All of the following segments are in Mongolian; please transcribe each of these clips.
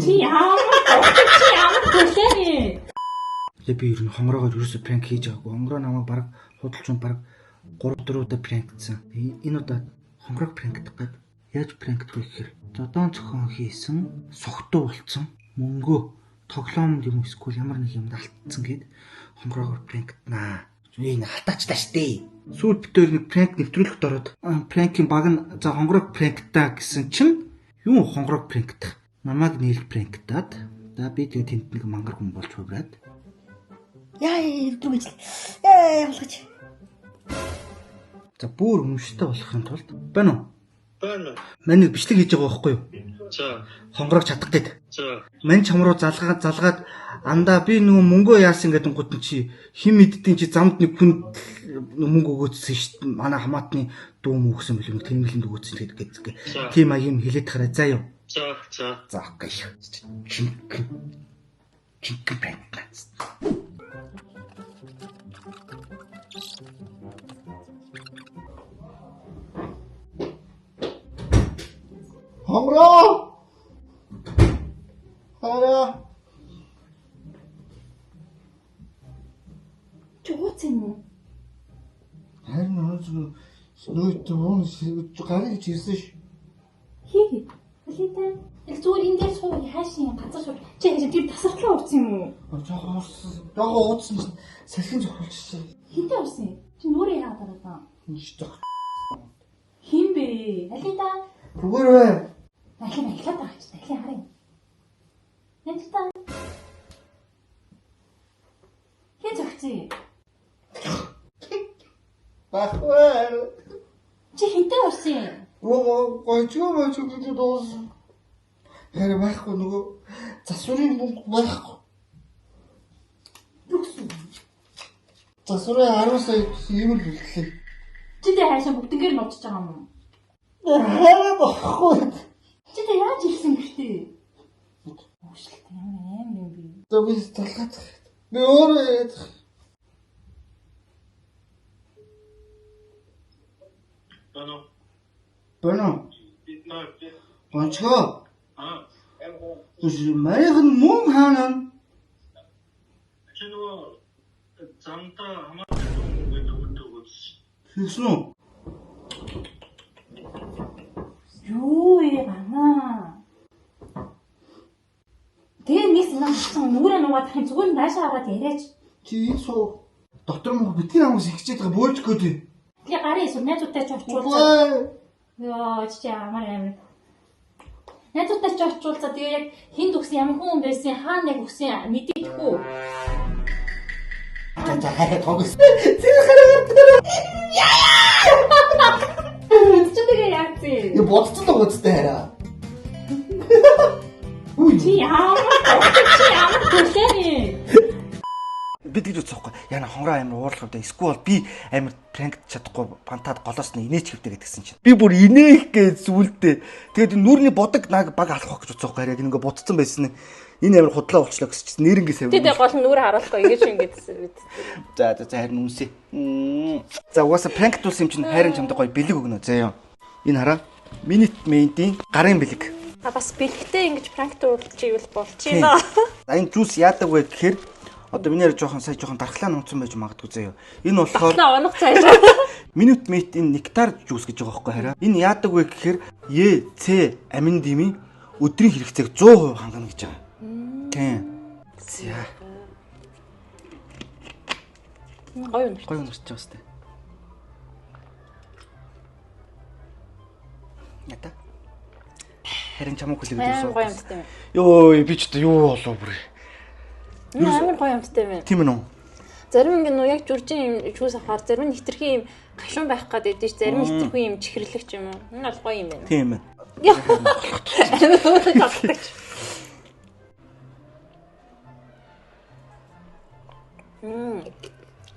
Чи ямар төлөөний. Би ер нь хонгороогоор ерөөсөө пранк хийж байгаагүй. Хонгороо намайг баг худалчунд баг 3-4 удаа пранкдсан. Энэ удаа хонгороог пранкдах гээд яаж пранкдах вэ гэхээр зодон зохион хийсэн, согтуу болцсон, мөнгөө тоглоом юм эсвэл ямар нэг юмд алдсан гээд хонгороогоор пранкднаа. Энэ хатаачлаа штэ. Сүүл битээр нэг пранк нэвтрүүлэхд ороод пранкийн баг нь за хонгороог пранктаа гэсэн чинь юу хонгороог пранктах. Намайг нэрэл пранктаад за би тэгээ тэнд нэг мангар хүн болж хувраад яа илдвэж явуулгач. За бүр өмштэй болохын тулд байна уу? Байна. Манай бичлэг хийж байгаа байхгүй юу? За. Хонгороог чадах гээд. За. Мань чамруу залгаад андаа би нөгөө мөнгөө яасан гэдэг гут чи хим мэддیں۔ Чи замд нэг хүн мөнгө өгөөцсөн шүү дээ. Манай хамаатны дүү мөөхсөн билүү тэмгэлэнд өгөөцсөн гэдэг. Тийм а юм хэлээд хараа заа юу. За. За окей. Чин байна. Хонгороо. Хара. Чууцэн. Харин нөөд уун гарыг гэж ирсэн ш. Хий. Хэлээ. Зүгээр ингээд суу хаашийн газар суу. Чи яаж тэр тасархлаа урсан юм уу? Жоо уудсан салхин зохиолчсон. Хинтээ урсан. Чи нүрээ яагаад дараад Хин зох. хин бэ? Алита. Бүгээрвэ. Ахин ахлаад байгаа ч дахин харъя. Янзтай. Хин зөгцөө. Бахвар. Чи хинтээ урсан. Гойчоо гэж дуусан. Яа байхгүй нөгөө засварын мөнгө байхгүй. Засварын 10 сая юм л үлдлээ. Чи тэ хаашаа бүгднгээр нь удаж байгаа юм уу? Хараа байхгүй. Чи тэ яаж ирсэн гэхтээ? Уушлах юм би. Би талхаад. Би өөрөө яриад. Бано. Гончоо. Марийн мөн хаана? Чи нөгөө замта хамаатай үед өгдөг. Хийсэн үү? Юу яана? Тэгээ нийс наасан нүрэ нугаад ахын зүгээр наашаа аваад яриач. Чи энэ суу доктор мөн битгий хамаас ихчээд байгаа бөөлж гөөдөө. Тэгээ гарын эсвэл найзуудтай ч очуулцаа. Йоо чи амар. Найзуудтай ч очуулцаа тэгээ яг хинд өгсөн ямар хүн байсан хаана яг өгсөн мэдээгүй. За хараа тогс. Зэр хараа. Чи тэгээ яатсан? Я бодцсон л үстэй хараа. Чи ямар төлөөний? Би тэгж үзэхгүй. Яна хонгороо амар уурлах вэ? Эсвэл би амар пранк чадахгүй пантаад голоос нь инээч хэвдэ гэдгсэн чинь. Би бүр инээх гэж сүултээ. Тэгээд нүрний бодог баг алах гэж үзэхгүй. Яг ингээ будцсан байсан. Энэ амар худлаа болчлоо гэсэн чинь нэрнгээ сав. Тэгээд гол нь нүрэ харуулахгүй ингэж ингэдсэн бид. За харин үнсээ. За угаасаа пранк тулсан юм чинь хайрын чамд гоё бэлэг өгнө заяа. Энэ хараа. Минут мейнтийн гарын бэлэг. Бас бэлгтэй ингэж пранк туулж ивэл болчихно. За энэ жуус яадаг вэ гэхээр одоо миний жоохон дархлаа нууцсан байж магадгүй заяа. Энэ болохоор оног цааш. Минут мейт энэ нектар жуус гэж байгаа байхгүй хараа. Энэ яадаг вэ гэхээр С амин дими өдрийн хэрэгцээг 100% хангана гэж байгаа. Тийм. За. Гоё уншиж байгаа сте. Ята. Харин чамаг хүлээгээд ирсэн. Гоё юмтай юм. Йоо би ч одоо юу болов бүр. Амар гоё юмтай юм. Тийм үү? Зарим ингэ нөө яг жүржин юм жуус авахаар зарим нь хитрхи юм гашуун байх гээд байдэж зарим нь хитрхи юм чихэрлэгч юм уу. Энэ бол гоё юм байна. Тийм ээ.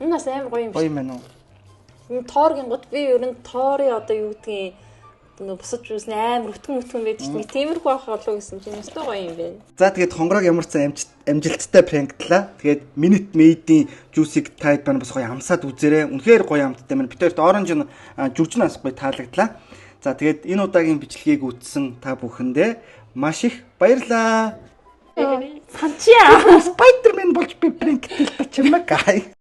Энэ бас амар гоё юм. Гоё юм байна уу? Энэ тооргийн гот би ерөн тоорын одоо юу гэдгийг нөө босож юусэн амар өтгөн байдаг чинь тиймэрхүү байх болов гэсэн чинь өстой гоё юм байна. За тэгээд хонгороог ямар ч амжилттай пранктлаа. Тэгээд минут мейдийн жуусыг тайд байна бас гоё амсаад үзээрэй. Үнэхээр гоё амттай байна. Битэрт оранж жүржин бас гоё таалагдлаа. За тэгээд энэ удаагийн бичлэгийг үзсэн та бүхэндээ маш их баярлалаа. Санчиа. Спайдермен болж би пранк хийх та чимэг.